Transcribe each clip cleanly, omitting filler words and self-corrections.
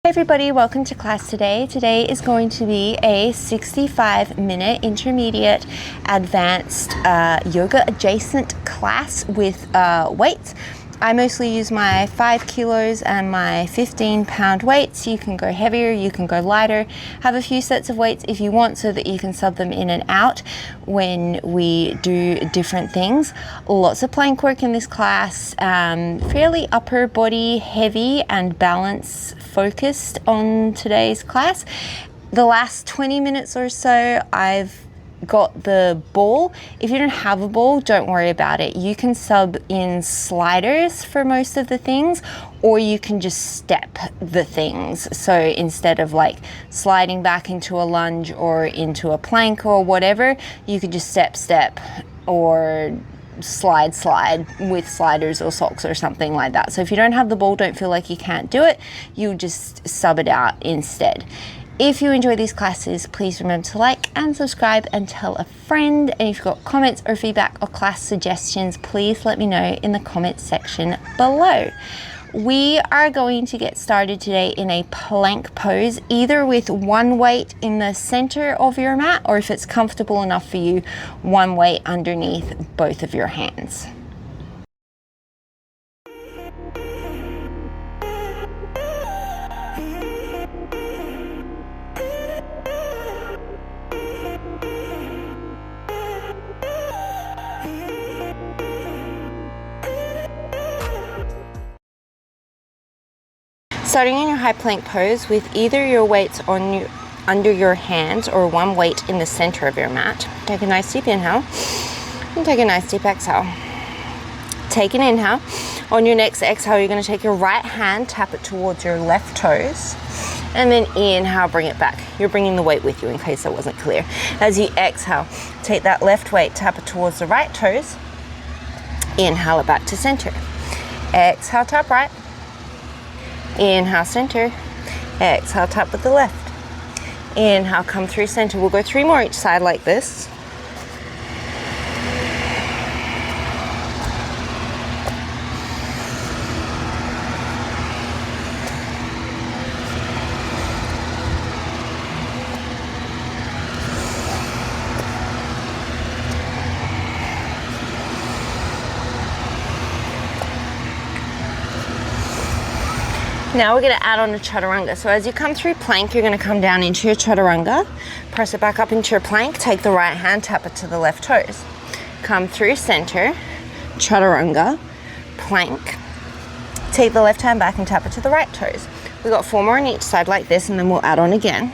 Hey everybody, welcome to class today. Today is going to be a 65-minute intermediate advanced yoga adjacent class with weights. I mostly use my 5 kilos and my 15-pound weights. You can go heavier, you can go lighter, have a few sets of weights if you want so that you can sub them in and out when we do different things. Lots of plank work in this class, fairly upper body heavy and balance focused on today's class. The last 20 minutes or so I've got the ball. If you don't have a ball, don't worry about it. You can sub in sliders for most of the things, or you can just step the things. So instead of like sliding back into a lunge or into a plank or whatever, you could just step or slide with sliders or socks or something like that. So if you don't have the ball, don't feel like you can't do it. You just sub it out instead. If you enjoy these classes, please remember to like and subscribe and tell a friend. And if you've got comments or feedback or class suggestions, please let me know in the comments section below. We are going to get started today in a plank pose, either with one weight in the center of your mat, or if it's comfortable enough for you, one weight underneath both of your hands. Starting in your high plank pose with either your weights under your hands or one weight in the center of your mat. Take a nice deep inhale and take a nice deep exhale. Take an inhale. On your next exhale, you're going to take your right hand, tap it towards your left toes, and then inhale, bring it back. You're bringing the weight with you in case that wasn't clear. As you exhale, take that left weight, tap it towards the right toes, inhale it back to center. Exhale, tap right. Inhale, center. Exhale, tap with the left. Inhale, come through center. We'll go 3 more each side like this. Now we're going to add on a chaturanga. So as you come through plank, you're going to come down into your chaturanga, press it back up into your plank, take the right hand, tap it to the left toes. Come through center, chaturanga, plank, take the left hand back and tap it to the right toes. We've got 4 more on each side like this, and then we'll add on again.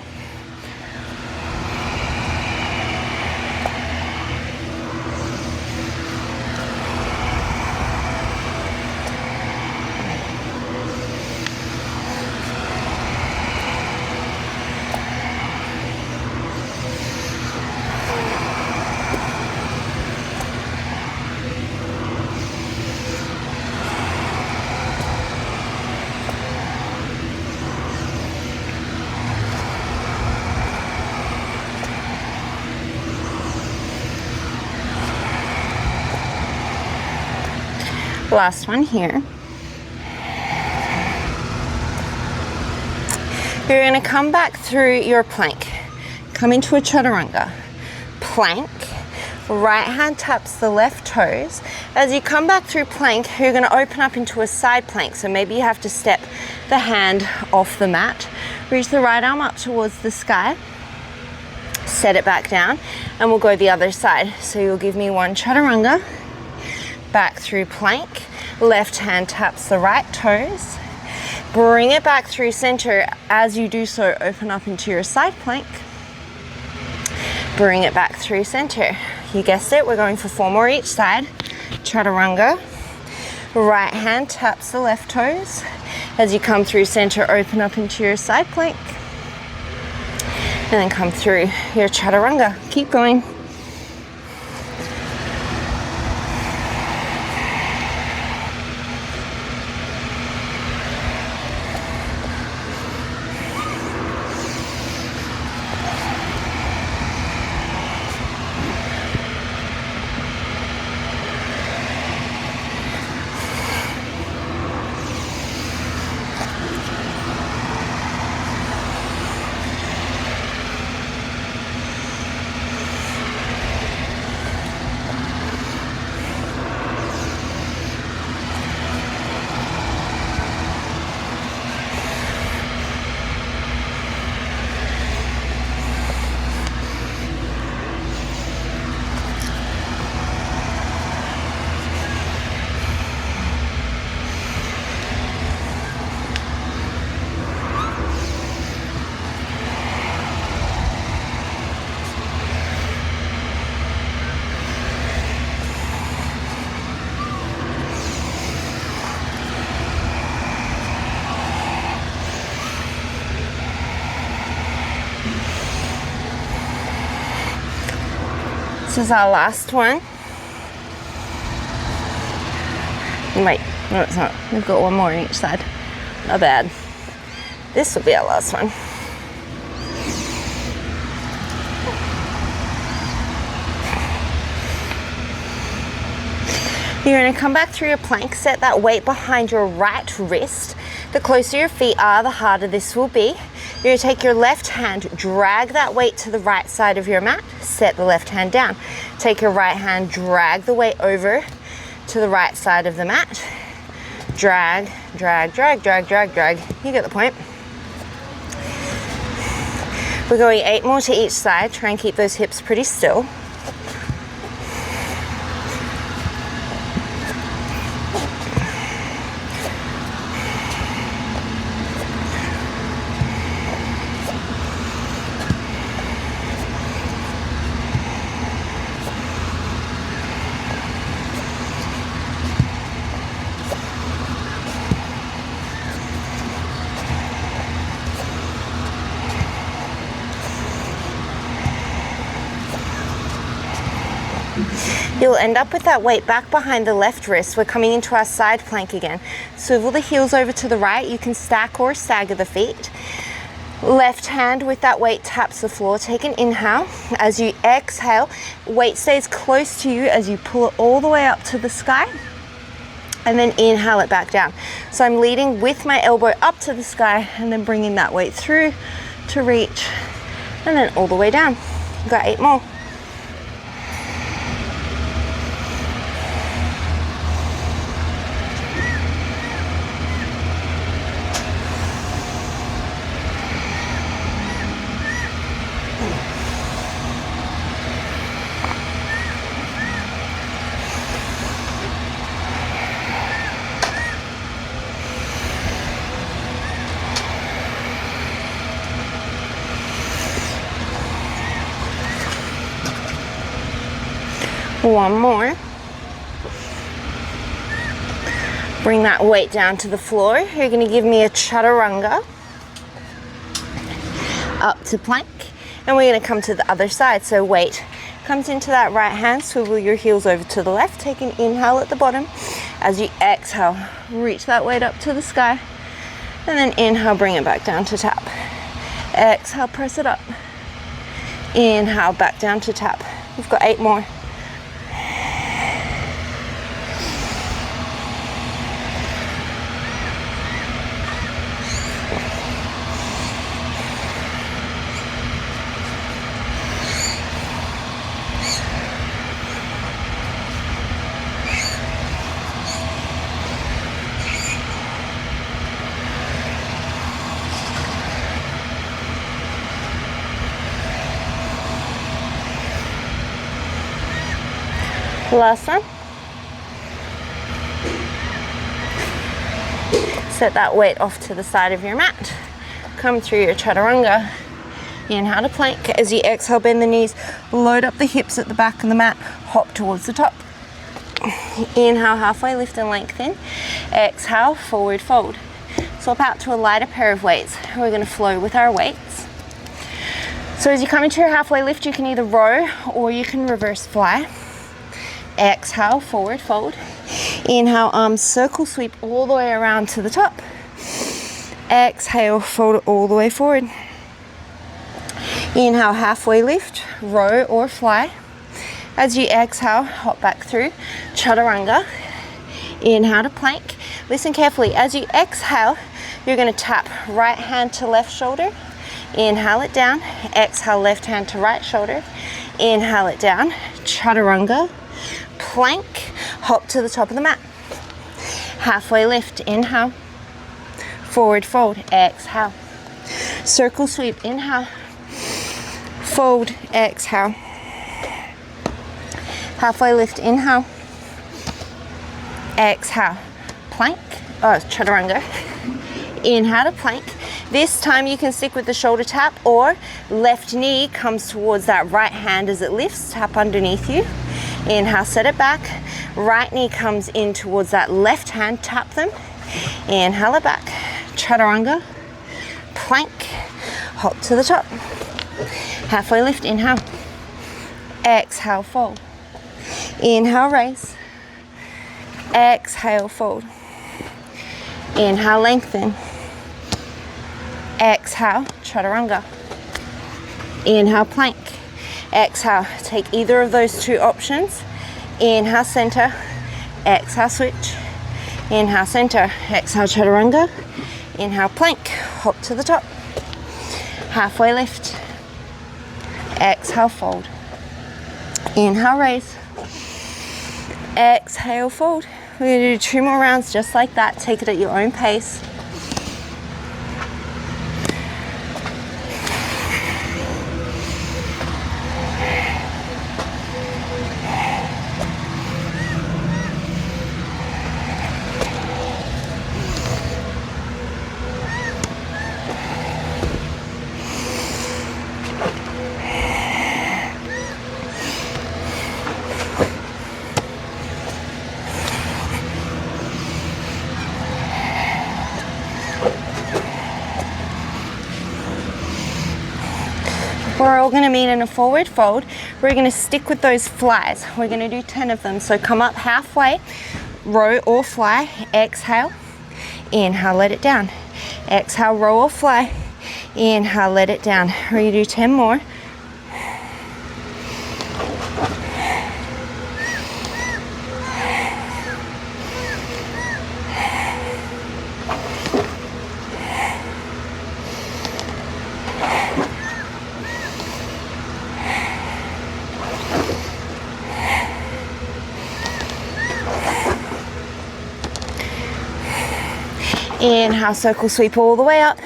Last one here. You're going to come back through your plank. Come into a chaturanga. Plank. Right hand taps the left toes. As you come back through plank, you're going to open up into a side plank. So maybe you have to step the hand off the mat. Reach the right arm up towards the sky. Set it back down. And we'll go the other side. So you'll give me one chaturanga. Back through plank, left hand taps the right toes, bring it back through center. As you do so, open up into your side plank, bring it back through center. You guessed it, we're going for 4 more each side. Chaturanga, right hand taps the left toes. As you come through center, open up into your side plank, and then come through your chaturanga. Keep going. This is our last one. Wait, no it's not. We've got one more on each side. Not bad. This will be our last one. You're going to come back through your plank, set that weight behind your right wrist. The closer your feet are, the harder this will be. You're going to take your left hand, drag that weight to the right side of your mat, set the left hand down. Take your right hand, drag the weight over to the right side of the mat. Drag, drag, drag, drag, drag, drag. You get the point. We're going 8 more to each side. Try and keep those hips pretty still. You'll end up with that weight back behind the left wrist. We're coming into our side plank again. Swivel the heels over to the right. You can stack or stagger the feet. Left hand with that weight taps the floor. Take an inhale. As you exhale, weight stays close to you as you pull it all the way up to the sky. And then inhale it back down. So I'm leading with my elbow up to the sky and then bringing that weight through to reach and then all the way down. You've got 8 more. One more. Bring that weight down to the floor. You're going to give me a chaturanga. Up to plank. And we're going to come to the other side. So weight comes into that right hand. Swivel your heels over to the left. Take an inhale at the bottom. As you exhale, reach that weight up to the sky. And then inhale, bring it back down to tap. Exhale, press it up. Inhale, back down to tap. We've got 8 more. Last one. Set that weight off to the side of your mat. Come through your chaturanga. Inhale to plank. As you exhale, bend the knees. Load up the hips at the back of the mat. Hop towards the top. Inhale, halfway lift and lengthen. Exhale, forward fold. Swap out to a lighter pair of weights. We're going to flow with our weights. So as you come into your halfway lift, you can either row or you can reverse fly. Exhale, forward fold. Inhale, arms circle sweep all the way around to the top. Exhale, fold it all the way forward. Inhale, halfway lift, row or fly. As you exhale, hop back through chaturanga. Inhale to plank. Listen carefully. As you exhale, you're going to tap right hand to left shoulder. Inhale it down. Exhale, left hand to right shoulder. Inhale it down. Chaturanga. Plank, hop to the top of the mat. Halfway lift, inhale. Forward fold, exhale. Circle sweep, inhale. Fold, exhale. Halfway lift, inhale. Exhale. Plank, chaturanga. Inhale to plank. This time you can stick with the shoulder tap or left knee comes towards that right hand as it lifts, tap underneath you. Inhale, set it back. Right knee comes in towards that left hand, tap them. Inhale it back. Chaturanga, plank, hop to the top. Halfway lift, inhale. Exhale, fold. Inhale, raise. Exhale, fold. Inhale, lengthen. Exhale, chaturanga. Inhale, plank. Exhale, take either of those two options. Inhale, center. Exhale, switch. Inhale, center. Exhale, chaturanga. Inhale, plank. Hop to the top. Halfway lift. Exhale, fold. Inhale, raise. Exhale, fold. We're going to do 2 more rounds just like that. Take it at your own pace. We're all going to meet in a forward fold. We're going to stick with those flies. We're going to do 10 of them. So come up halfway, row or fly, exhale, inhale, let it down. Exhale, row or fly, inhale, let it down. We're going to do 10 more. Inhale, circle sweep all the way up.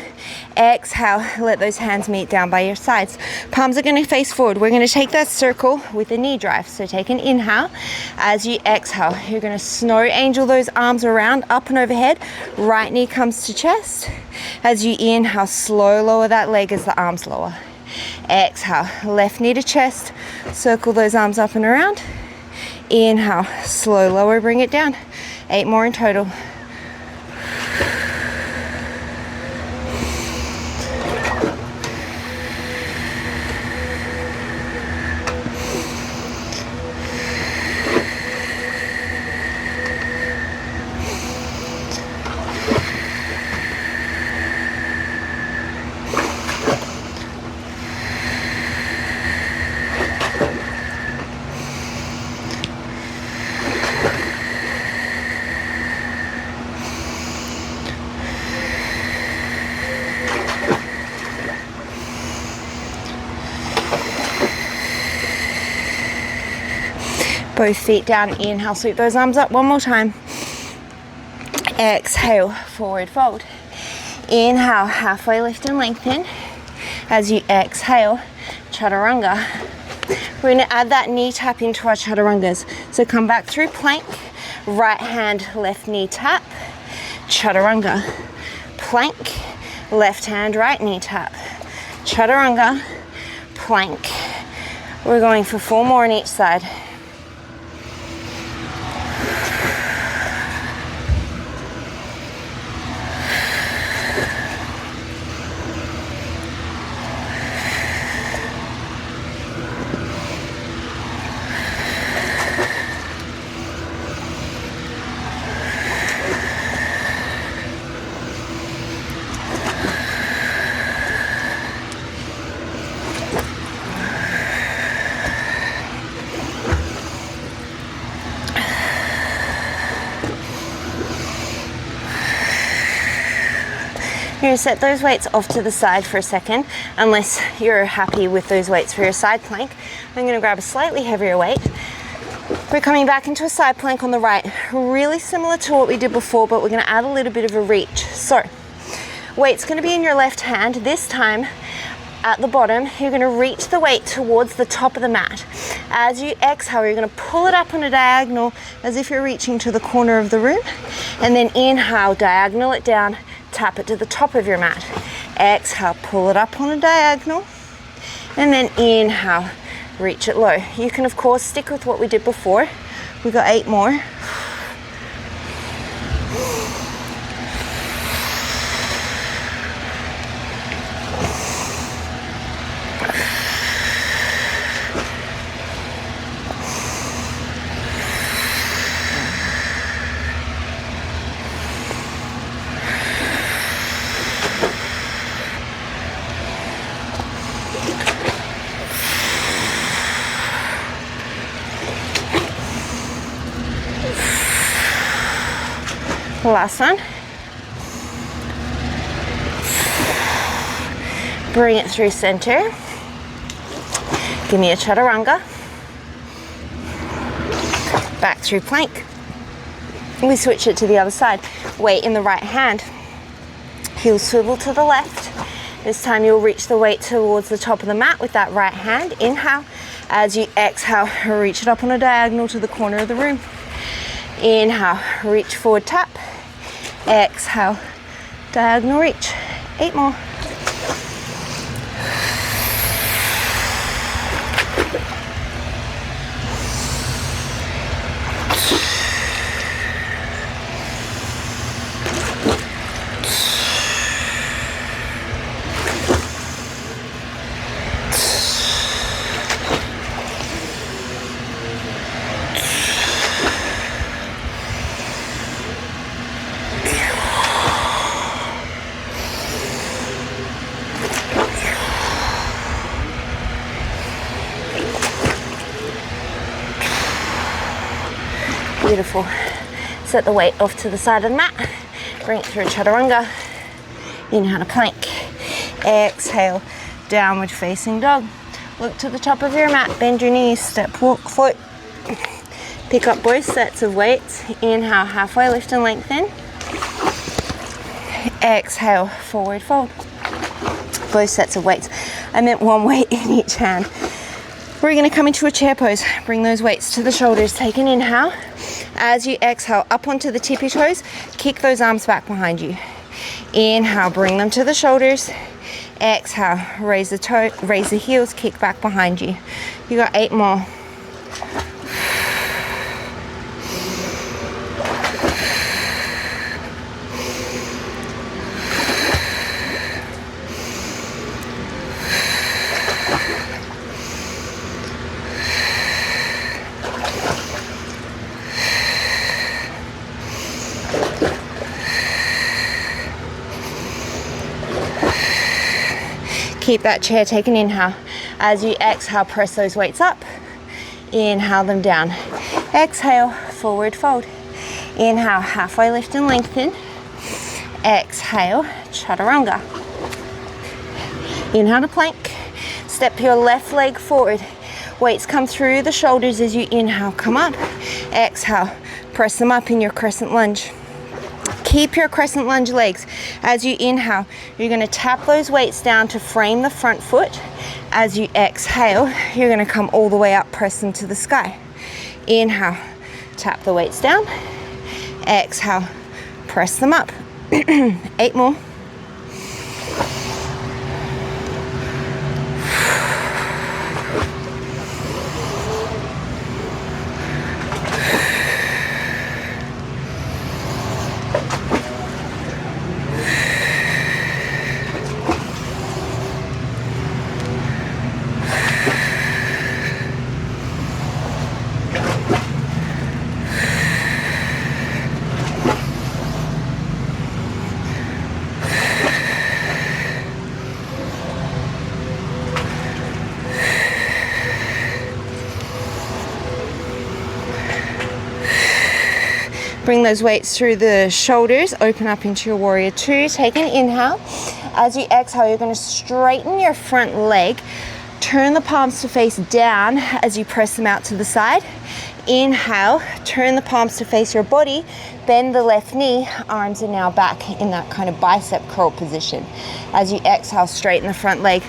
Exhale, let those hands meet down by your sides. Palms are going to face forward. We're going to take that circle with a knee drive. So take an inhale. As you exhale, you're going to snow angel those arms around, up and overhead. Right knee comes to chest. As you inhale, slow lower that leg as the arms lower. Exhale, left knee to chest. Circle those arms up and around. Inhale, slow lower, bring it down. 8 more in total. Both feet down, inhale, sweep those arms up one more time. Exhale, forward fold. Inhale, halfway lift and lengthen. As you exhale, chaturanga. We're going to add that knee tap into our chaturangas. So come back through plank, right hand, left knee tap, chaturanga. Plank, left hand, right knee tap, chaturanga, plank. We're going for 4 more on each side. You're going to set those weights off to the side for a second, unless you're happy with those weights for your side plank. I'm going to grab a slightly heavier weight. We're coming back into a side plank on the right, really similar to what we did before, but we're going to add a little bit of a reach. So, weight's going to be in your left hand. This time, at the bottom, you're going to reach the weight towards the top of the mat. As you exhale, you're going to pull it up on a diagonal as if you're reaching to the corner of the room, and then inhale, diagonal it down, tap it to the top of your mat. Exhale, pull it up on a diagonal, and then inhale, reach it low. You can of course stick with what we did before. We've got 8 more. Last one. Bring it through center. Give me a chaturanga. Back through plank. We switch it to the other side. Weight in the right hand. Heel swivel to the left. This time you'll reach the weight towards the top of the mat with that right hand. Inhale. As you exhale, reach it up on a diagonal to the corner of the room. Inhale, reach forward, tap. Exhale, diagonal reach. 8 more. Beautiful. Set the weight off to the side of the mat. Bring it through chaturanga. Inhale to plank. Exhale, downward facing dog. Look to the top of your mat. Bend your knees. Step, walk, float. Pick up both sets of weights. Inhale, halfway lift and lengthen. Exhale, forward fold. Both sets of weights. I meant one weight in each hand. We're going to come into a chair pose. Bring those weights to the shoulders. Take an inhale. As you exhale, up onto the tippy toes, kick those arms back behind you. Inhale, bring them to the shoulders. Exhale, raise the heels, kick back behind you. You got 8 more. Keep that chair, take an inhale. As you exhale, press those weights up. Inhale them down. Exhale, forward fold. Inhale, halfway lift and lengthen. Exhale, chaturanga. Inhale to plank. Step your left leg forward. Weights come through the shoulders as you inhale, come up. Exhale, press them up in your crescent lunge. Keep your crescent lunge legs. As you inhale, you're going to tap those weights down to frame the front foot. As you exhale, you're going to come all the way up, press them to the sky. Inhale, tap the weights down. Exhale, press them up. 8 more. Bring those weights through the shoulders, open up into your warrior two. Take an inhale. As you exhale, you're going to straighten your front leg. Turn the palms to face down as you press them out to the side. Inhale, turn the palms to face your body. Bend the left knee. Arms are now back in that kind of bicep curl position. As you exhale, straighten the front leg.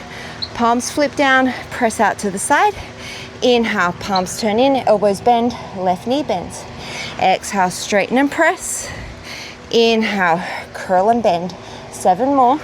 Palms flip down, press out to the side. Inhale, palms turn in, elbows bend, left knee bends. Exhale, straighten and press. Inhale, curl and bend. 7 more.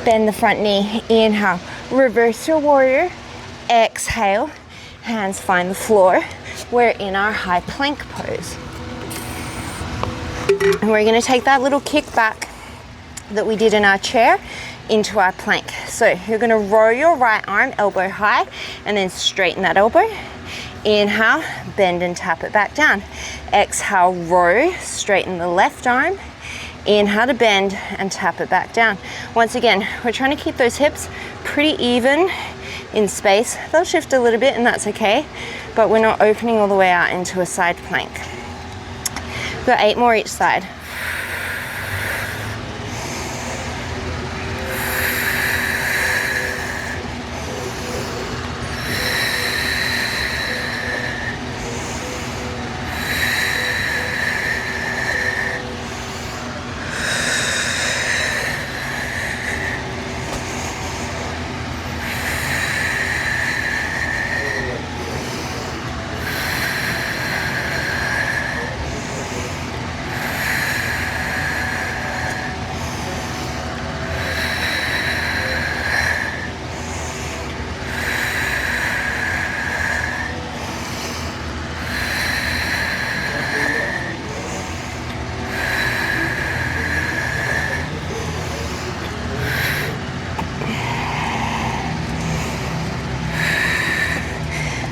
Bend the front knee, inhale, reverse your warrior, exhale, hands find the floor, we're in our high plank pose. And we're going to take that little kick back that we did in our chair into our plank. So you're going to row your right arm elbow high and then straighten that elbow. Inhale, bend and tap it back down. Exhale, row, straighten the left arm. Inhale to bend and tap it back down. Once again, we're trying to keep those hips pretty even in space. They'll shift a little bit and that's okay, but we're not opening all the way out into a side plank. We've got 8 more each side.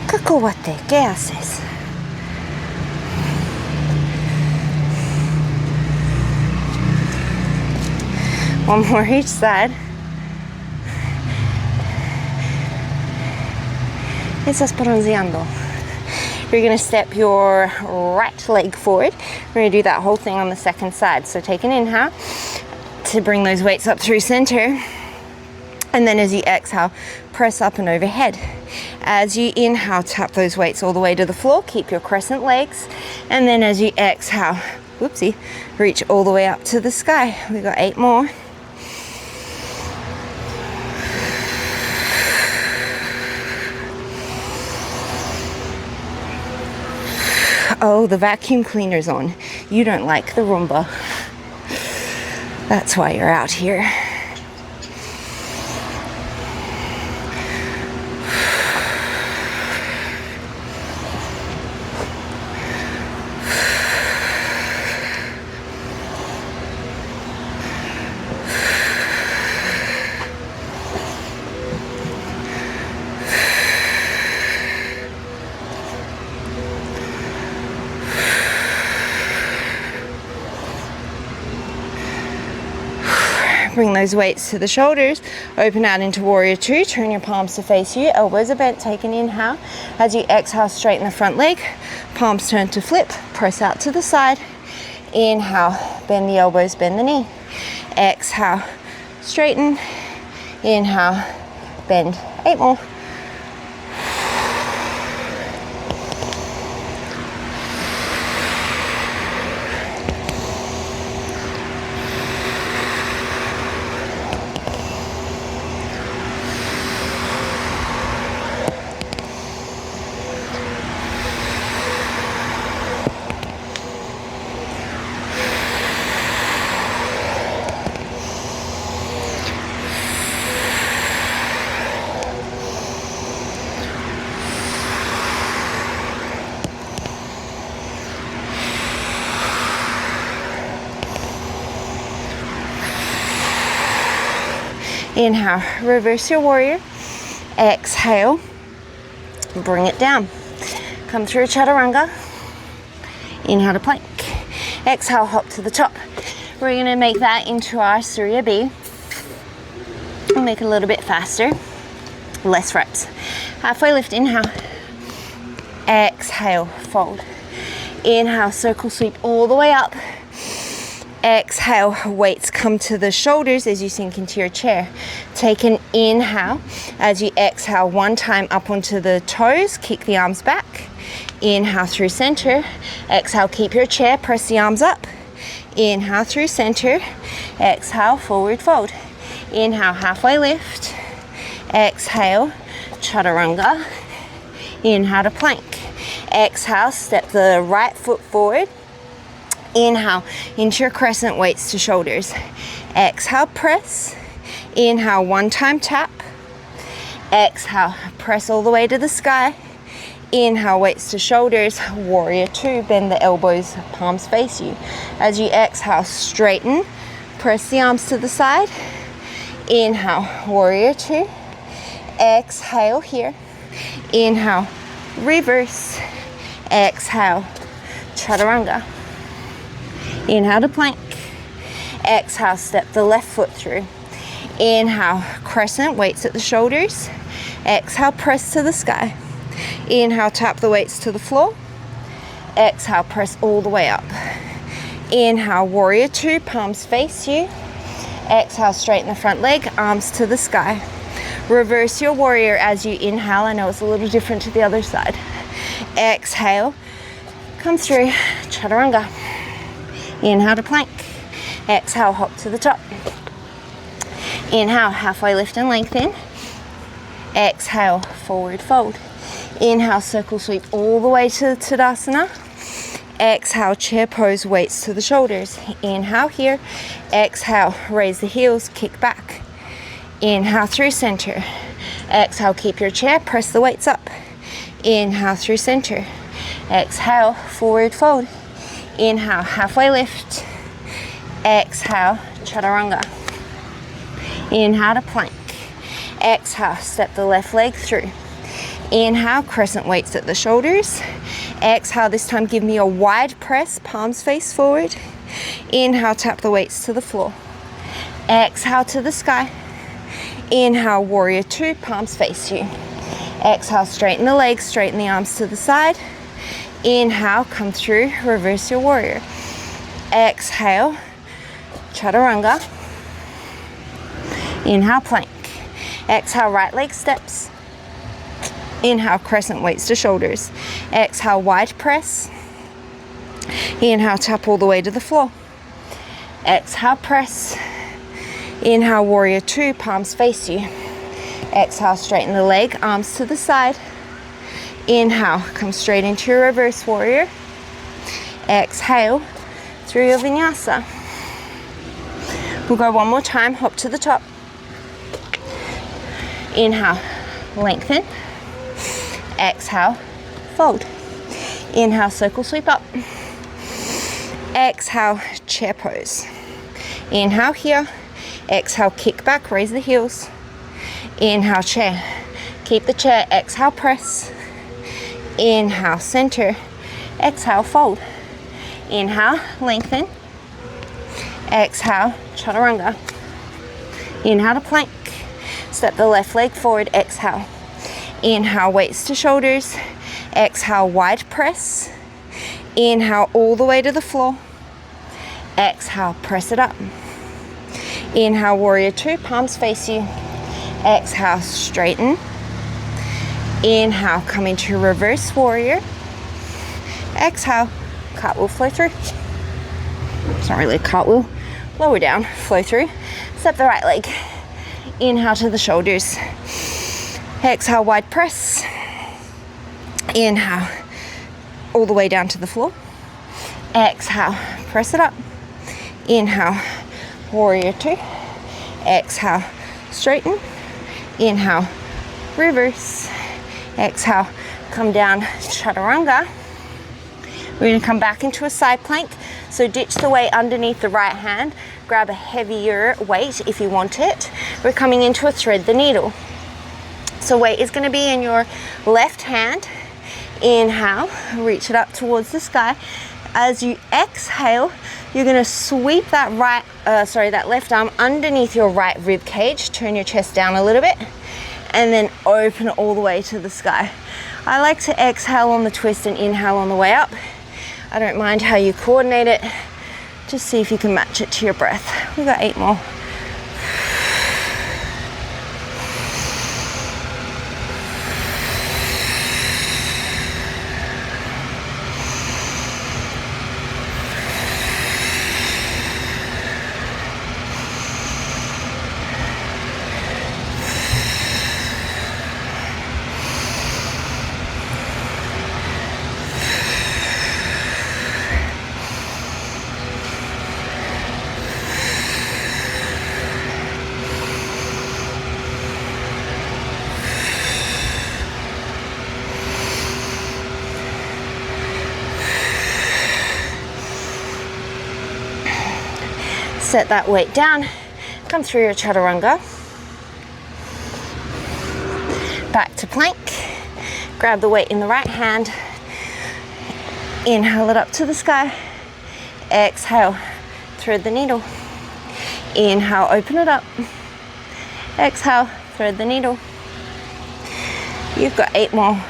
Cacahuate, ¿qué haces? One more each side. Estás bronceando. You're going to step your right leg forward. We're going to do that whole thing on the second side. So take an inhale to bring those weights up through center. And then as you exhale, press up and overhead. As you inhale, tap those weights all the way to the floor. Keep your crescent legs. And then as you exhale, whoopsie, reach all the way up to the sky. We've got 8 more. Oh, the vacuum cleaner's on. You don't like the Roomba. That's why you're out here. Bring those weights to the shoulders, open out into warrior two, turn your palms to face you, elbows are bent, take an inhale. As you exhale, straighten the front leg, palms turn to flip, press out to the side. Inhale, bend the elbows, bend the knee. Exhale, straighten, inhale, bend. 8 more. Inhale, reverse your warrior. Exhale, bring it down. Come through chaturanga. Inhale to plank. Exhale, hop to the top. We're going to make that into our Surya B. We'll make it a little bit faster. Less reps. Halfway lift, inhale. Exhale, fold. Inhale, circle sweep all the way up. Exhale, weights come to the shoulders as you sink into your chair. Take an inhale. As you exhale, one time up onto the toes, kick the arms back. Inhale through center. Exhale, keep your chair, press the arms up. Inhale through center. Exhale, forward fold. Inhale, halfway lift. Exhale, chaturanga. Inhale to plank. Exhale, step the right foot forward. Inhale into your crescent, weights to shoulders. Exhale, press. Inhale, one time tap. Exhale, press all the way to the sky. Inhale, weights to shoulders, warrior two, bend the elbows, palms face you. As you exhale, straighten, press the arms to the side. Inhale, warrior two. Exhale here. Inhale, reverse. Exhale, chaturanga. Inhale to plank. Exhale, step the left foot through. Inhale, crescent, weights at the shoulders. Exhale, press to the sky. Inhale, tap the weights to the floor. Exhale, press all the way up. Inhale, warrior two, palms face you. Exhale, straighten the front leg, arms to the sky. Reverse your warrior as you inhale. I know it's a little different to the other side. Exhale, come through, chaturanga. Inhale to plank. Exhale, hop to the top. Inhale, halfway lift and lengthen. Exhale, forward fold. Inhale, circle sweep all the way to Tadasana. Exhale, chair pose, weights to the shoulders. Inhale here. Exhale, raise the heels, kick back. Inhale through center. Exhale, keep your chair, press the weights up. Inhale through center. Exhale, forward fold. Inhale, halfway lift. Exhale, chaturanga. Inhale to plank. Exhale, step the left leg through. Inhale, crescent weights at the shoulders. Exhale, this time give me a wide press, palms face forward. Inhale, tap the weights to the floor. Exhale to the sky. Inhale, warrior two, palms face you. Exhale, straighten the legs, straighten the arms to the side. Inhale, come through, reverse your warrior. Exhale, chaturanga. Inhale, plank. Exhale, right leg steps. Inhale, crescent weights to shoulders. Exhale, wide press. Inhale, tap all the way to the floor. Exhale, press. Inhale, warrior two, palms face you. Exhale, straighten the leg, arms to the side. Inhale, come straight into your reverse warrior. Exhale, through your vinyasa. We'll go one more time, hop to the top. Inhale, lengthen. Exhale, fold. Inhale, circle sweep up. Exhale, chair pose. Inhale here. Exhale, kick back, raise the heels. Inhale, chair. Keep the chair. Exhale, press. Inhale, center. Exhale, fold. Inhale, lengthen. Exhale, chaturanga. Inhale to plank. Step the left leg forward. Exhale. Inhale, weights to shoulders. Exhale, wide press. Inhale, all the way to the floor. Exhale, press it up. Inhale, warrior two, palms face you. Exhale, straighten. Inhale, come into reverse warrior. Exhale, cartwheel, flow through. It's not really a cartwheel. Lower down, flow through. Step the right leg. Inhale to the shoulders. Exhale, wide press. Inhale, all the way down to the floor. Exhale, press it up. Inhale, warrior two. Exhale, straighten. Inhale, reverse. Exhale, come down, chaturanga. We're going to come back into a side plank. So ditch the weight underneath the right hand. Grab a heavier weight if you want it. We're coming into a thread the needle. So weight is going to be in your left hand. Inhale, reach it up towards the sky. As you exhale, you're going to sweep that that left arm underneath your right rib cage. Turn your chest down a little bit and then open it all the way to the sky. I like to exhale on the twist and inhale on the way up. I don't mind how you coordinate it. Just see if you can match it to your breath. We've got 8 more. Set that weight down, come through your chaturanga, back to plank, grab the weight in the right hand, inhale it up to the sky, exhale, thread the needle, inhale, open it up, exhale, thread the needle. You've got 8 more.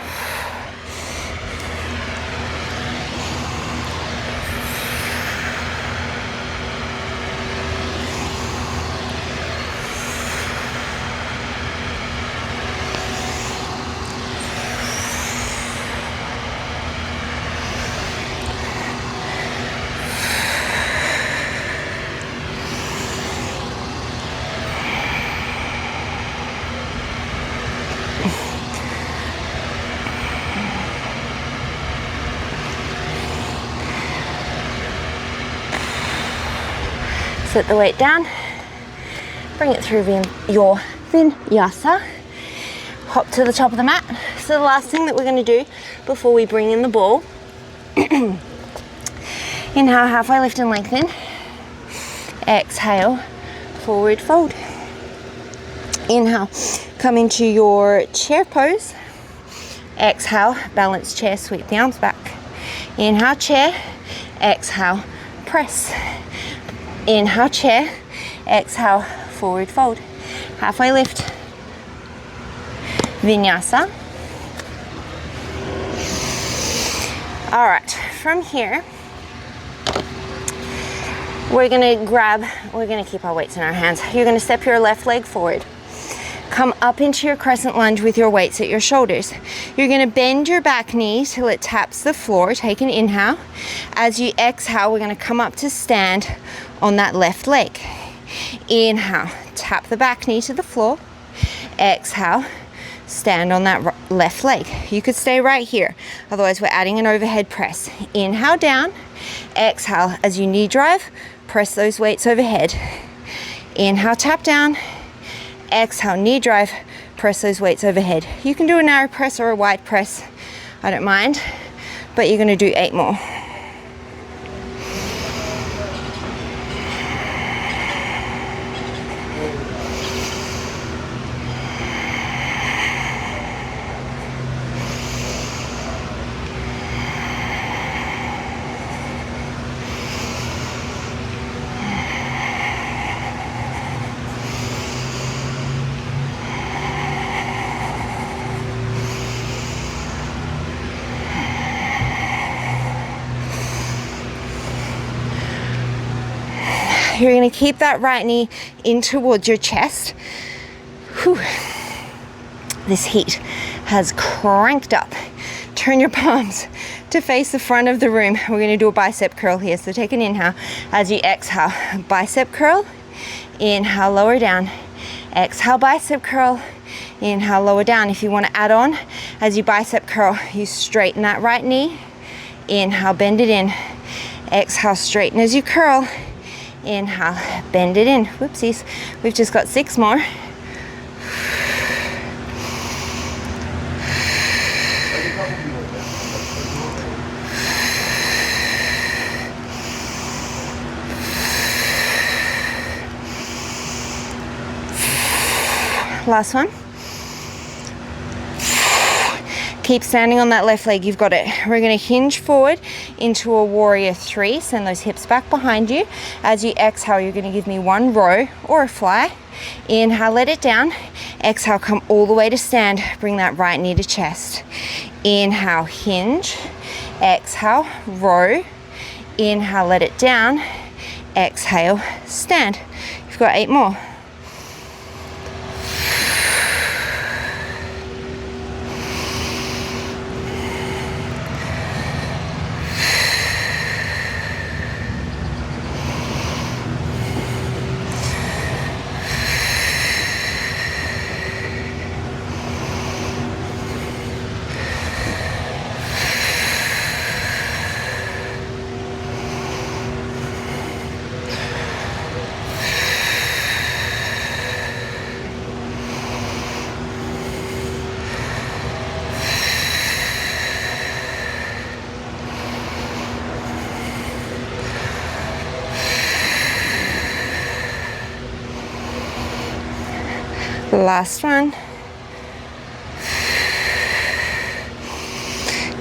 Set the weight down, bring it through your vinyasa, hop to the top of the mat. So the last thing that we're going to do before we bring in the ball, inhale, halfway lift and lengthen, exhale, forward fold. Inhale, come into your chair pose, exhale, balance chair, sweep the arms back. Inhale, chair, exhale, press. Inhale, chair, exhale, forward fold. Halfway lift, vinyasa. All right, from here, we're gonna keep our weights in our hands. You're gonna step your left leg forward. Come up into your crescent lunge with your weights at your shoulders. You're gonna bend your back knee till it taps the floor. Take an inhale. As you exhale, we're gonna come up to stand on that left leg. Inhale, tap the back knee to the floor. Exhale, stand on that left leg. You could stay right here, otherwise we're adding an overhead press. Inhale down, exhale as you knee drive, press those weights overhead. Inhale, tap down, exhale, knee drive, press those weights overhead. You can do a narrow press or a wide press, I don't mind, but you're gonna do 8 more. You're gonna keep that right knee in towards your chest. Whew. This heat has cranked up. Turn your palms to face the front of the room. We're gonna do a bicep curl here. So take an inhale. As you exhale, bicep curl. Inhale, lower down. Exhale, bicep curl. Inhale, lower down. If you wanna add on, as you bicep curl, you straighten that right knee. Inhale, bend it in. Exhale, straighten as you curl. Inhale, bend it in. Whoopsies. We've just got 6 more. Last one. Keep standing on that left leg, you've got it. We're gonna hinge forward into a warrior 3. Send those hips back behind you. As you exhale, you're gonna give me 1 row or a fly. Inhale, let it down. Exhale, come all the way to stand. Bring that right knee to chest. Inhale, hinge. Exhale, row. Inhale, let it down. Exhale, stand. You've got 8 more. Last one.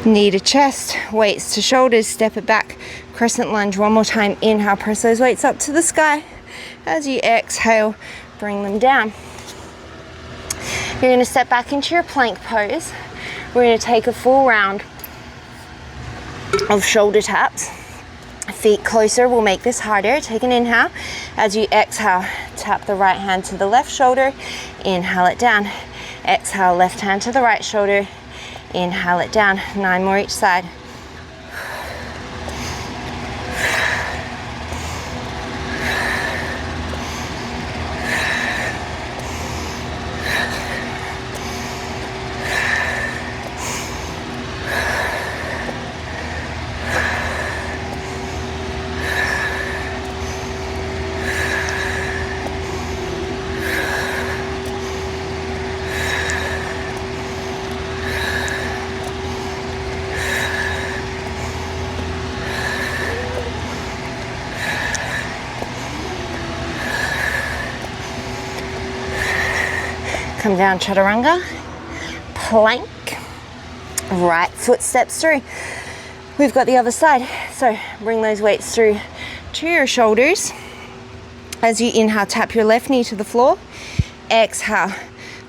Knee to chest, weights to shoulders, step it back, crescent lunge. One more time. Inhale, press those weights up to the sky. As you exhale, bring them down. You're going to step back into your plank pose. We're going to take a full round of shoulder taps. Feet closer will make this harder. Take an inhale. As you exhale, tap the right hand to the left shoulder. Inhale it down. Exhale, left hand to the right shoulder. Inhale it down. 9 more each side. Come down, chaturanga, plank, right foot steps through. We've got the other side, so bring those weights through to your shoulders. As you inhale, tap your left knee to the floor. Exhale,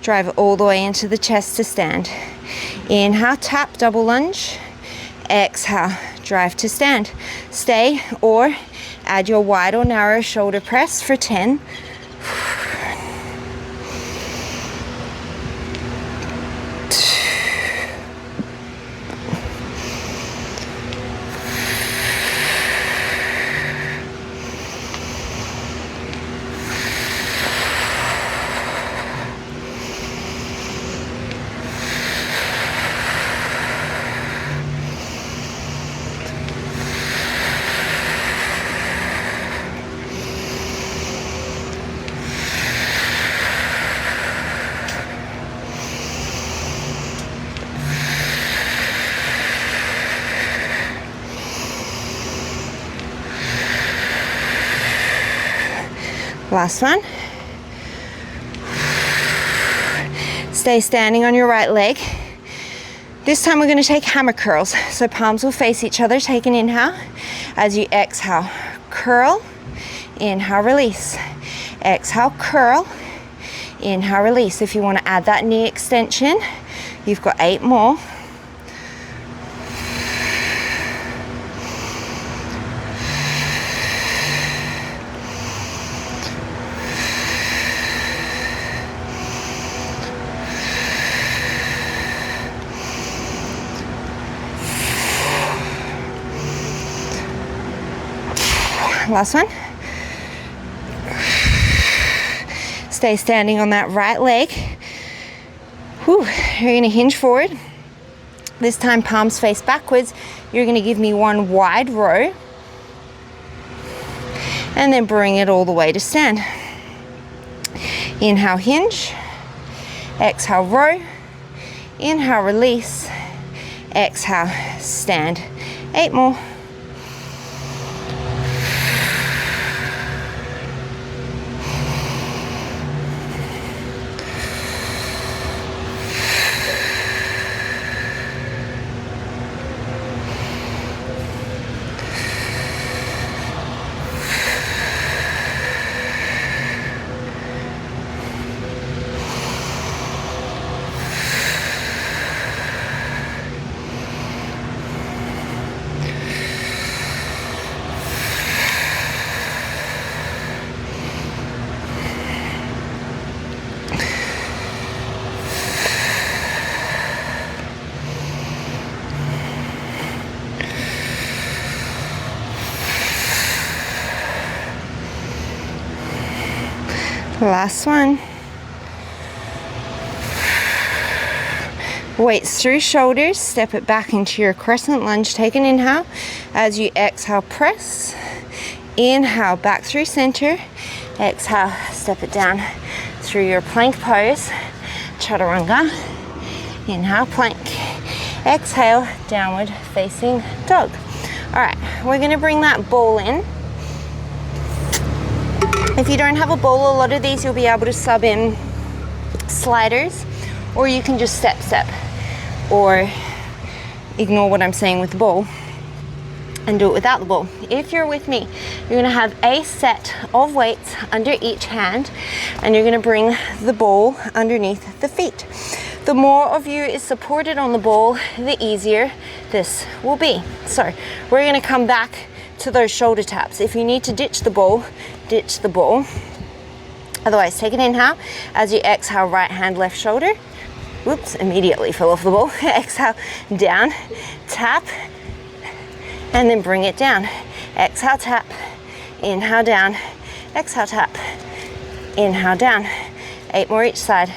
drive it all the way into the chest to stand. Inhale, tap, double lunge. Exhale, drive to stand. Stay or add your wide or narrow shoulder press for 10. Last one. Stay standing on your right leg. This time we're going to take hammer curls. So palms will face each other. Take an inhale. As you exhale, curl. Inhale, release. Exhale, curl. Inhale, release. If you want to add that knee extension, you've got 8 more. Last one. Stay standing on that right leg. Whew. You're going to hinge forward. This time palms face backwards. You're going to give me one wide row. And then bring it all the way to stand. Inhale, hinge. Exhale, row. Inhale, release. Exhale, stand. 8 more. Last one. Weights through shoulders, step it back into your crescent lunge. Take an inhale. As you exhale, press. Inhale, back through center. Exhale, step it down through your plank pose. Chaturanga. Inhale, plank. Exhale, downward facing dog. All right, we're gonna bring that ball in. If you don't have a ball, a lot of these you'll be able to sub in sliders, or you can just step, or ignore what I'm saying with the ball and do it without the ball. If you're with me, you're gonna have a set of weights under each hand, and you're gonna bring the ball underneath the feet. The more of you is supported on the ball, the easier this will be. So we're gonna come back to those shoulder taps. If you need to ditch the ball, ditch the ball. Otherwise, take an inhale. As you exhale, right hand, left shoulder. Whoops, immediately fell off the ball. Exhale, down, tap, and then bring it down. Exhale, tap, inhale, down, exhale, tap, inhale, down. 8 more each side.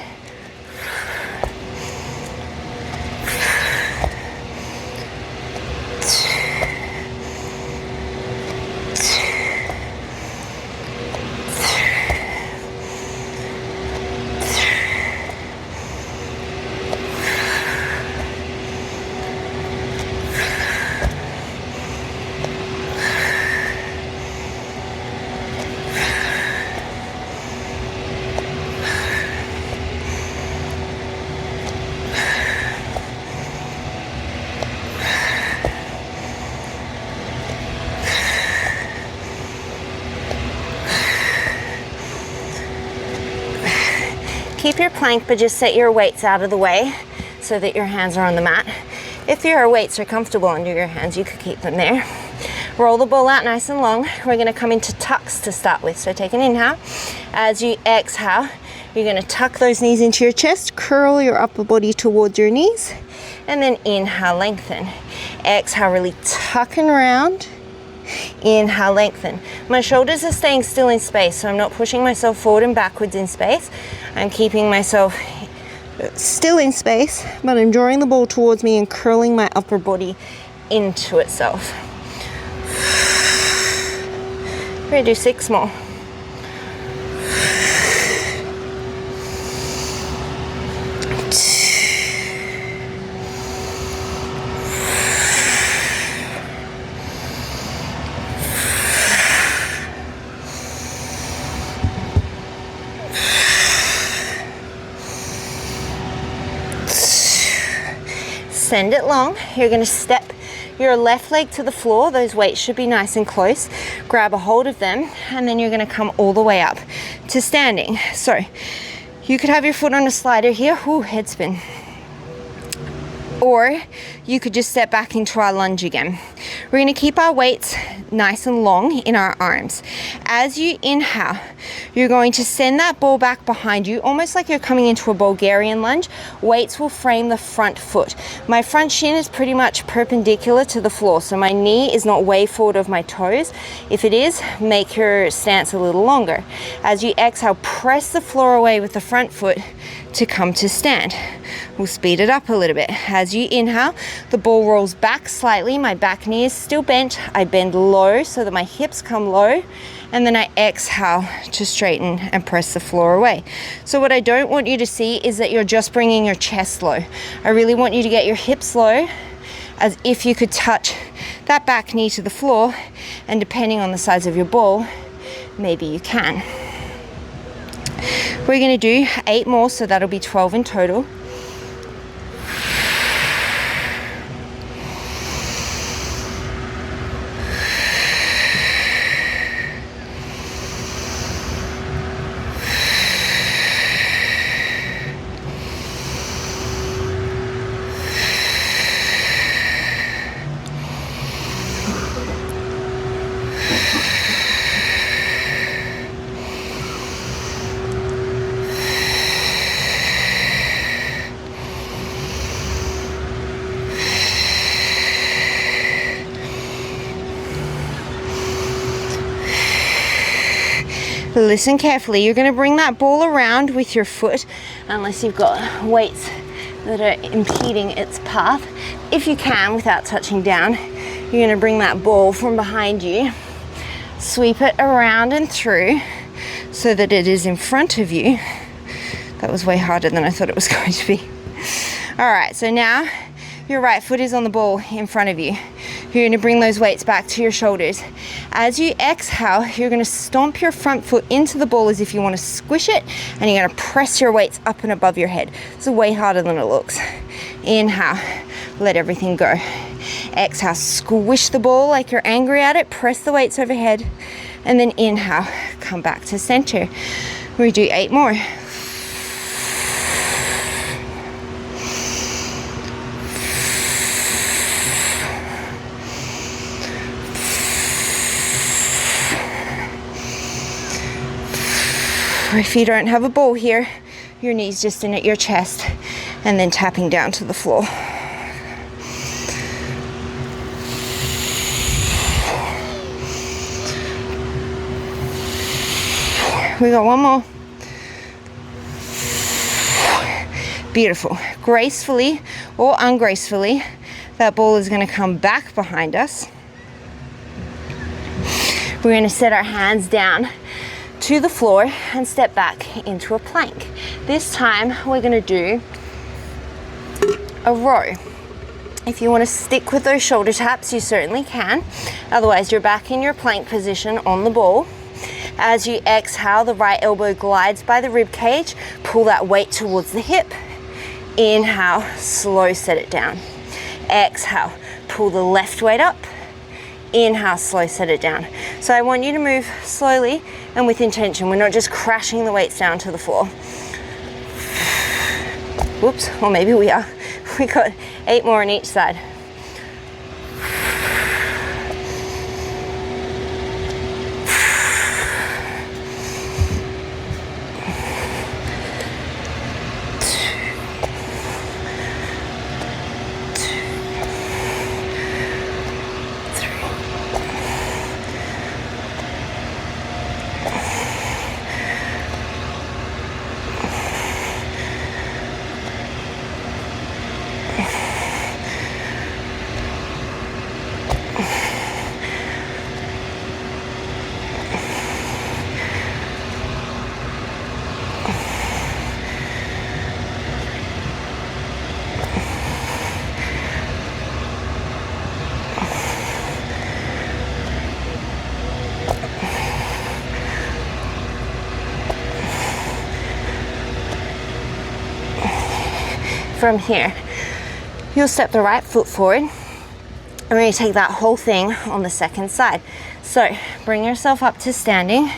Keep your plank, but just set your weights out of the way so that your hands are on the mat. If your weights are comfortable under your hands, you could keep them there. Roll the ball out nice and long. We're gonna come into tucks to start with. So take an inhale. As you exhale, you're gonna tuck those knees into your chest, curl your upper body towards your knees, and then inhale, lengthen. Exhale, really tuck and round. Inhale, lengthen. My shoulders are staying still in space, so I'm not pushing myself forward and backwards in space. I'm keeping myself still in space, but I'm drawing the ball towards me and curling my upper body into itself. We're gonna do 6 more. Send it long. You're going to step your left leg to the floor. Those weights should be nice and close. Grab a hold of them, and then you're going to come all the way up to standing. So you could have your foot on a slider here. Ooh, head spin. Or you could just step back into our lunge again. We're going to keep our weights nice and long in our arms. As you inhale, you're going to send that ball back behind you, almost like you're coming into a Bulgarian lunge. Weights will frame the front foot. My front shin is pretty much perpendicular to the floor, so my knee is not way forward of my toes. If it is, make your stance a little longer. As you exhale, press the floor away with the front foot to come to stand. We'll speed it up a little bit. As you inhale, the ball rolls back slightly. My back knee is still bent. I bend low so that my hips come low, and then I exhale to straighten and press the floor away. So what I don't want you to see is that you're just bringing your chest low. I really want you to get your hips low, as if you could touch that back knee to the floor, and depending on the size of your ball, maybe you can. We're going to do 8 more, so that'll be 12 in total. Listen carefully. You're going to bring that ball around with your foot, unless you've got weights that are impeding its path. If you can, without touching down, you're going to bring that ball from behind you, sweep it around and through so that it is in front of you. That was way harder than I thought it was going to be. All right, so now your right foot is on the ball in front of you. You're going to bring those weights back to your shoulders. As you exhale, you're going to stomp your front foot into the ball as if you want to squish it, and you're going to press your weights up and above your head. This is way harder than it looks. Inhale, let everything go. Exhale, squish the ball like you're angry at it, press the weights overhead, and then inhale, come back to center. We do 8 more. If you don't have a ball here, your knees just in at your chest and then tapping down to the floor. We got one more. Beautiful. Gracefully or ungracefully, that ball is going to come back behind us. We're going to set our hands down to the floor and step back into a plank. This time we're going to do a row. If you want to stick with those shoulder taps, you certainly can. Otherwise, you're back in your plank position on the ball. As you exhale, the right elbow glides by the rib cage. Pull that weight towards the hip. Inhale, slow set it down. Exhale, pull the left weight up. Inhale, slow set it down. So I want you to move slowly and with intention. We're not just crashing the weights down to the floor. Whoops, or maybe we are. We got 8 more on each side. From here, you'll step the right foot forward, and we're going to take that whole thing on the second side. So bring yourself up to standing.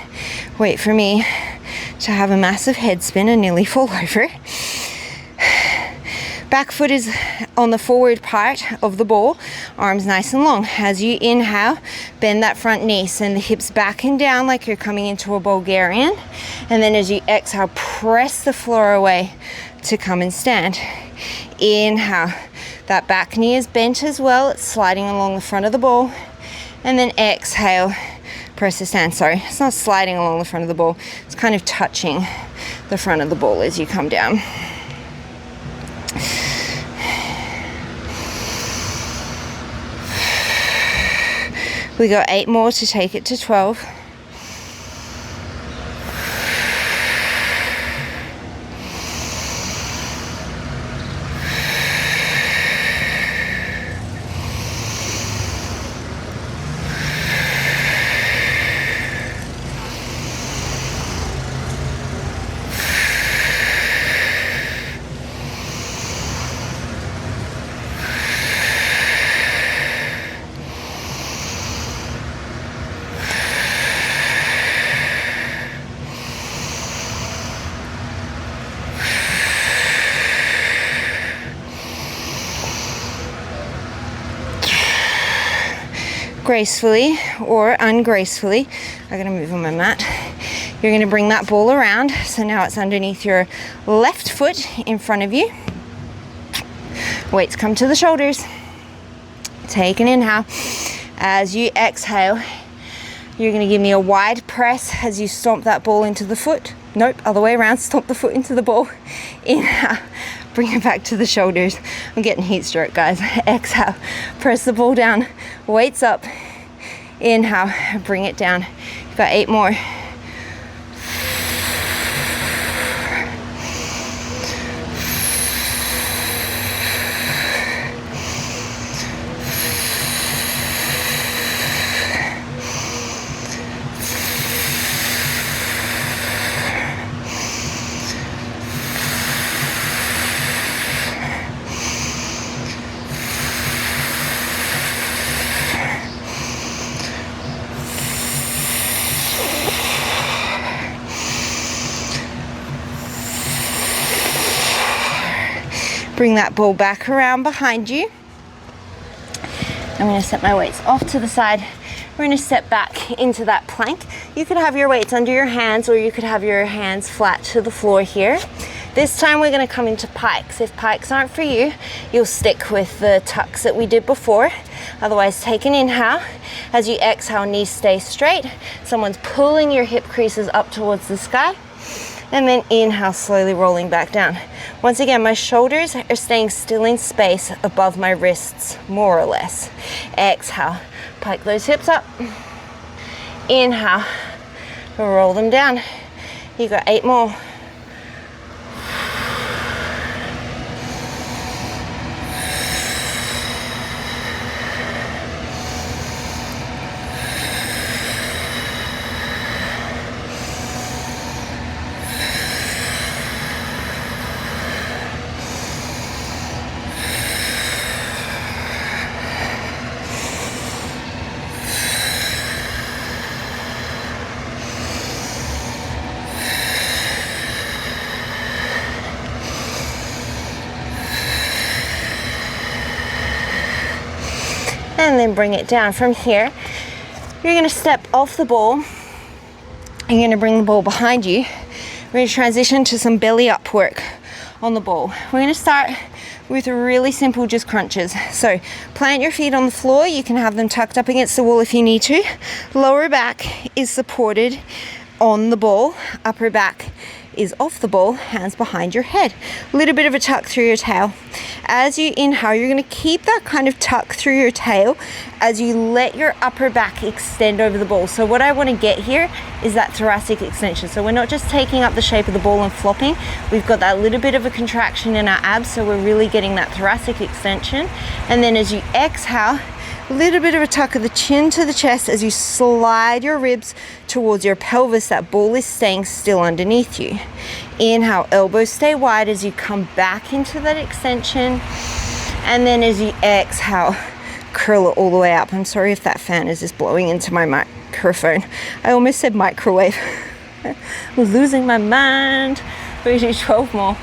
Wait for me to have a massive head spin and nearly fall over. Back foot is on the forward part of the ball, arms nice and long. As you inhale, bend that front knee, send the hips back and down like you're coming into a Bulgarian. And then as you exhale, press the floor away to come and stand. Inhale, that back knee is bent as well, it's sliding along the front of the ball. And then exhale, press to stand. Sorry, it's not sliding along the front of the ball, it's kind of touching the front of the ball as you come down. We got 8 more to take it to 12. Gracefully or ungracefully, I'm going to move on my mat. You're going to bring that ball around, so now it's underneath your left foot in front of you. Weights come to the shoulders. Take an inhale. As you exhale, you're going to give me a wide press as you stomp that ball into the foot. Nope, other way around, stomp the foot into the ball. Inhale, bring it back to the shoulders. I'm getting heat stroke, guys. Exhale, press the ball down, weights up. Inhale, bring it down. You've got 8 more. Bring that ball back around behind you. I'm going to set my weights off to the side. We're going to step back into that plank. You could have your weights under your hands, or you could have your hands flat to the floor here. This time we're going to come into pikes. If pikes aren't for you, you'll stick with the tucks that we did before. Otherwise, take an inhale. As you exhale, knees stay straight. Someone's pulling your hip creases up towards the sky. And then inhale, slowly rolling back down. Once again, my shoulders are staying still in space above my wrists, more or less. Exhale, pike those hips up. Inhale, roll them down. You got 8 more. And then bring it down. From here, you're going to step off the ball and you're going to bring the ball behind you. We're going to transition to some belly up work on the ball. We're going to start with really simple just crunches. So plant your feet on the floor. You can have them tucked up against the wall if you need to. Lower back is supported on the ball. Upper back is off the ball, hands behind your head. A little bit of a tuck through your tail. As you inhale, you're going to keep that kind of tuck through your tail as you let your upper back extend over the ball. So what I want to get here is that thoracic extension. So we're not just taking up the shape of the ball and flopping. We've got that little bit of a contraction in our abs, so we're really getting that thoracic extension. And then as you exhale, a little bit of a tuck of the chin to the chest as you slide your ribs towards your pelvis. That ball is staying still underneath you. Inhale, elbows stay wide as you come back into that extension. And then as you exhale, curl it all the way up. I'm sorry if that fan is just blowing into my microphone. I almost said microwave. I'm losing my mind. We do 12 more.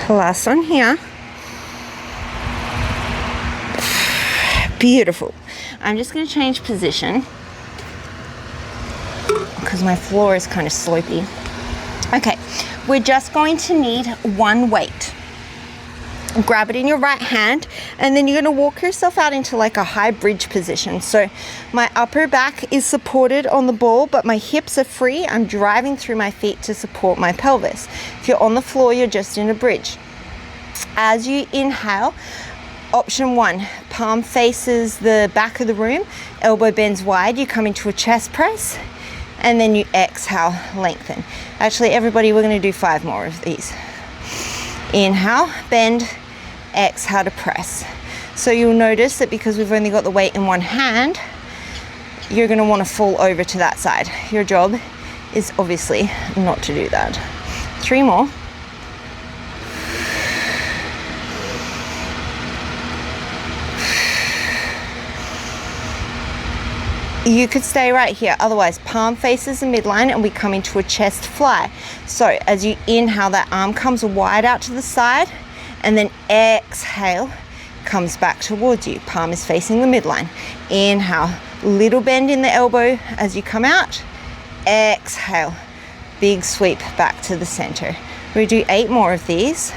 Last one here. Beautiful. I'm just going to change position because my floor is kind of slopey. Okay, we're just going to need one weight. Grab it in your right hand and then you're going to walk yourself out into like a high bridge position. So my upper back is supported on the ball, but my hips are free. I'm driving through my feet to support my pelvis. If you're on the floor, you're just in a bridge. As you inhale, option 1, palm faces the back of the room, elbow bends wide, you come into a chest press, and then you exhale, lengthen. Actually, everybody, we're going to do 5 more of these. Inhale, bend, exhale to press. So you'll notice that because we've only got the weight in one hand, you're going to want to fall over to that side. Your job is obviously not to do that. 3 more. You could stay right here, otherwise palm faces the midline and we come into a chest fly. So as you inhale, that arm comes wide out to the side and then exhale, comes back towards you. Palm is facing the midline. Inhale, little bend in the elbow as you come out. Exhale, big sweep back to the center. We do 8 more of these.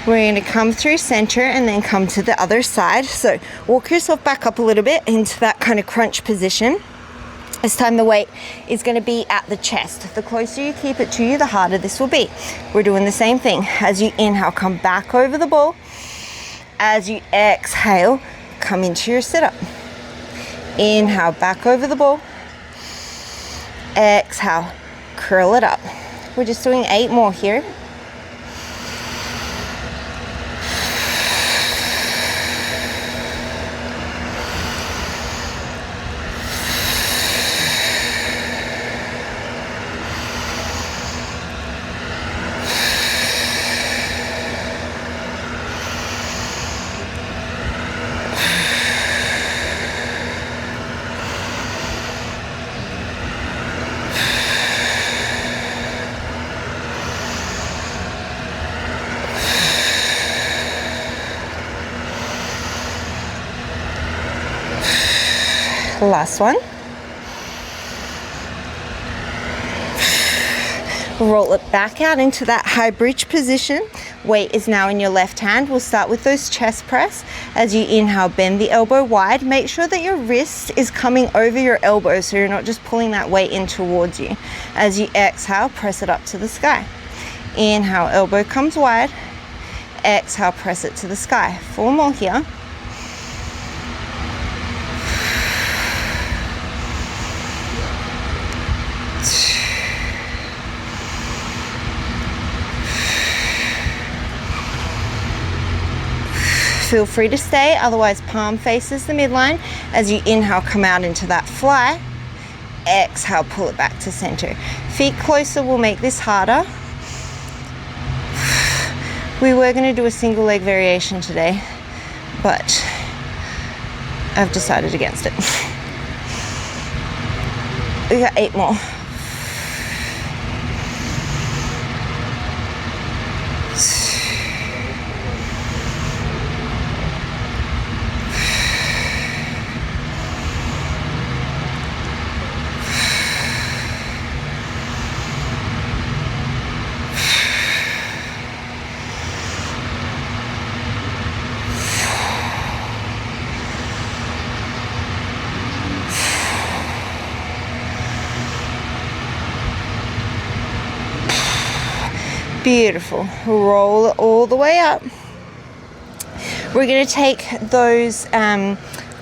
We're going to come through center and then come to the other side. So walk yourself back up a little bit into that kind of crunch position. This time the weight is going to be at the chest. The closer you keep it to you, the harder this will be. We're doing the same thing. As you inhale, come back over the ball. As you exhale, come into your sit-up. Inhale, back over the ball. Exhale, curl it up. We're just doing 8 more here. Last one. Roll it back out into that high bridge position. Weight is now in your left hand. We'll start with those chest press. As you inhale, bend the elbow wide. Make sure that your wrist is coming over your elbow so you're not just pulling that weight in towards you. As you exhale, press it up to the sky. Inhale, elbow comes wide. Exhale, press it to the sky. 4 more here. Feel free to stay, otherwise palm faces the midline. As you inhale, come out into that fly. Exhale, pull it back to center. Feet closer will make this harder. We were going to do a single leg variation today, but I've decided against it. We got 8 more. Beautiful. Roll it all the way up. We're going to take those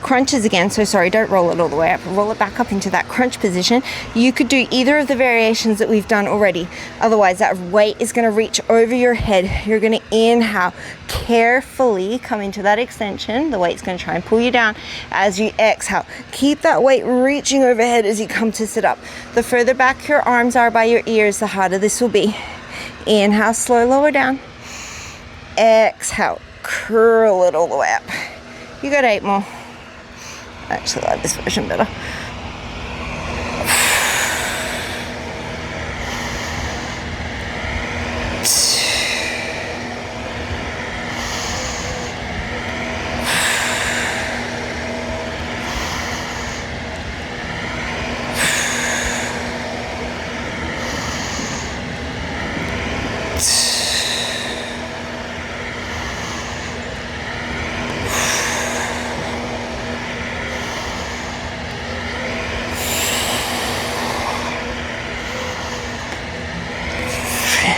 crunches again. So sorry, don't roll it all the way up. Roll it back up into that crunch position. You could do either of the variations that we've done already. Otherwise, that weight is going to reach over your head. You're going to inhale, carefully come into that extension. The weight's going to try and pull you down. As you exhale, keep that weight reaching overhead as you come to sit up. The further back your arms are by your ears, the harder this will be. Inhale, slow, lower down. Exhale, curl it all the way up. You got 8 more. Actually, I like this version better.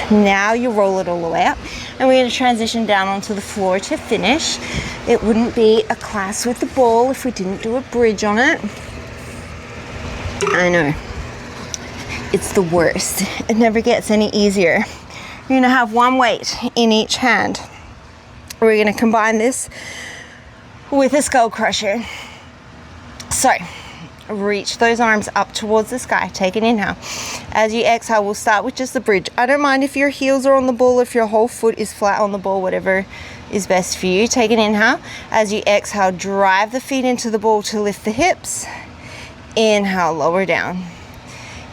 Now you roll it all the way up, and we're going to transition down onto the floor to finish. It wouldn't be a class with the ball if we didn't do a bridge on it. I know, it's the worst. It never gets any easier. You're going to have one weight in each hand. We're going to combine this with a skull crusher. So reach those arms up towards the sky. Take an inhale. As you exhale, we'll start with just the bridge. I don't mind if your heels are on the ball, if your whole foot is flat on the ball, whatever is best for you. Take an inhale. As you exhale, drive the feet into the ball to lift the hips. Inhale, lower down.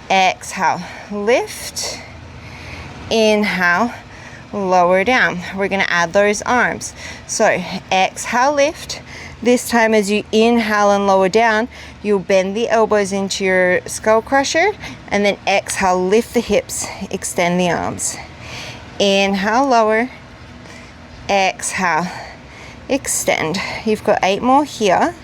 Exhale, lift. Inhale, lower down. We're going to add those arms. So exhale, lift. This time as you inhale and lower down, you'll bend the elbows into your skull crusher, and then exhale, lift the hips, extend the arms. Inhale, lower. Exhale, extend. You've got 8 more here.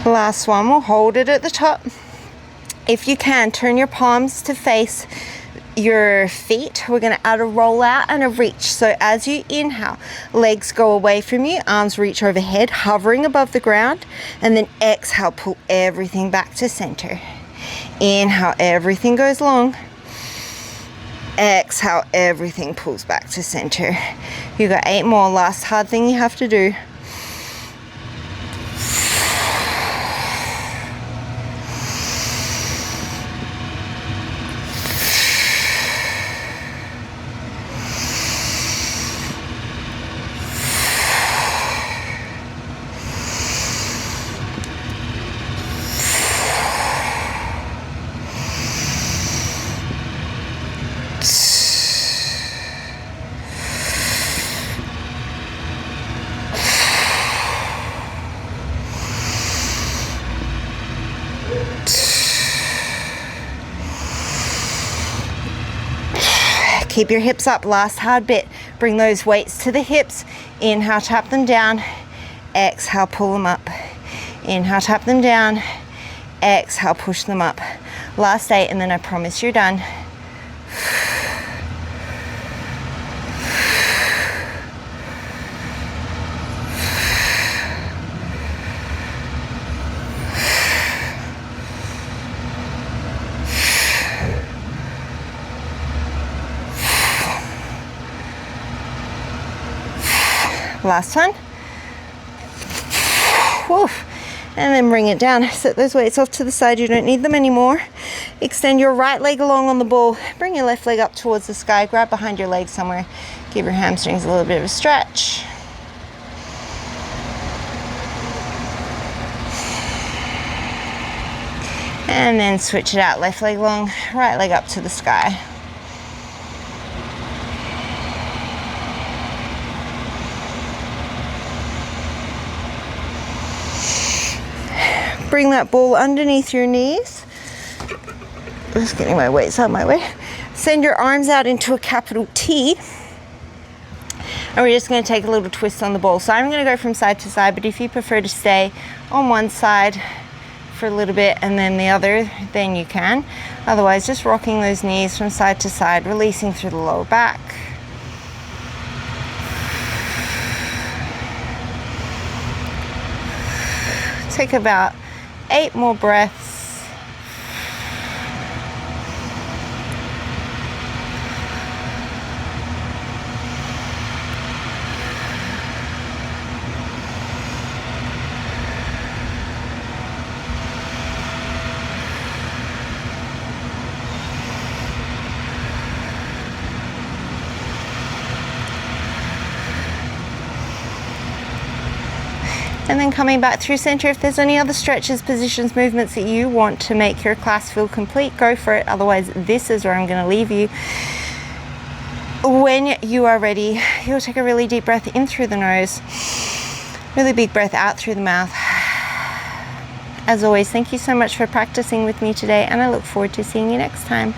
Last one, we'll hold it at the top. If you can, turn your palms to face your feet. We're going to add a roll out and a reach. So as you inhale, legs go away from you, arms reach overhead, hovering above the ground, and then exhale, pull everything back to center. Inhale, everything goes long. Exhale, everything pulls back to center. You got 8 more. Last hard thing you have to do. Keep your hips up. Last hard bit. Bring those weights to the hips. Inhale, tap them down. Exhale, pull them up. Inhale, tap them down. Exhale, push them up. Last 8, and then I promise you're done. Last one. Whew. And then bring it down. Set those weights off to the side. You don't need them anymore. Extend your right leg along on the ball. Bring your left leg up towards the sky. Grab behind your leg somewhere. Give your hamstrings a little bit of a stretch. And then switch it out. Left leg long, right leg up to the sky. Bring that ball underneath your knees. Just getting my weights out my way. Send your arms out into a capital T. And we're just going to take a little twist on the ball. So I'm going to go from side to side, but if you prefer to stay on one side for a little bit and then the other, then you can. Otherwise, just rocking those knees from side to side, releasing through the lower back. Take about 8 more breaths. And then coming back through center. If there's any other stretches, positions, movements that you want to make your class feel complete, go for it. Otherwise, this is where I'm going to leave you. When you are ready, you'll take a really deep breath in through the nose, really big breath out through the mouth. As always, thank you so much for practicing with me today, and I look forward to seeing you next time.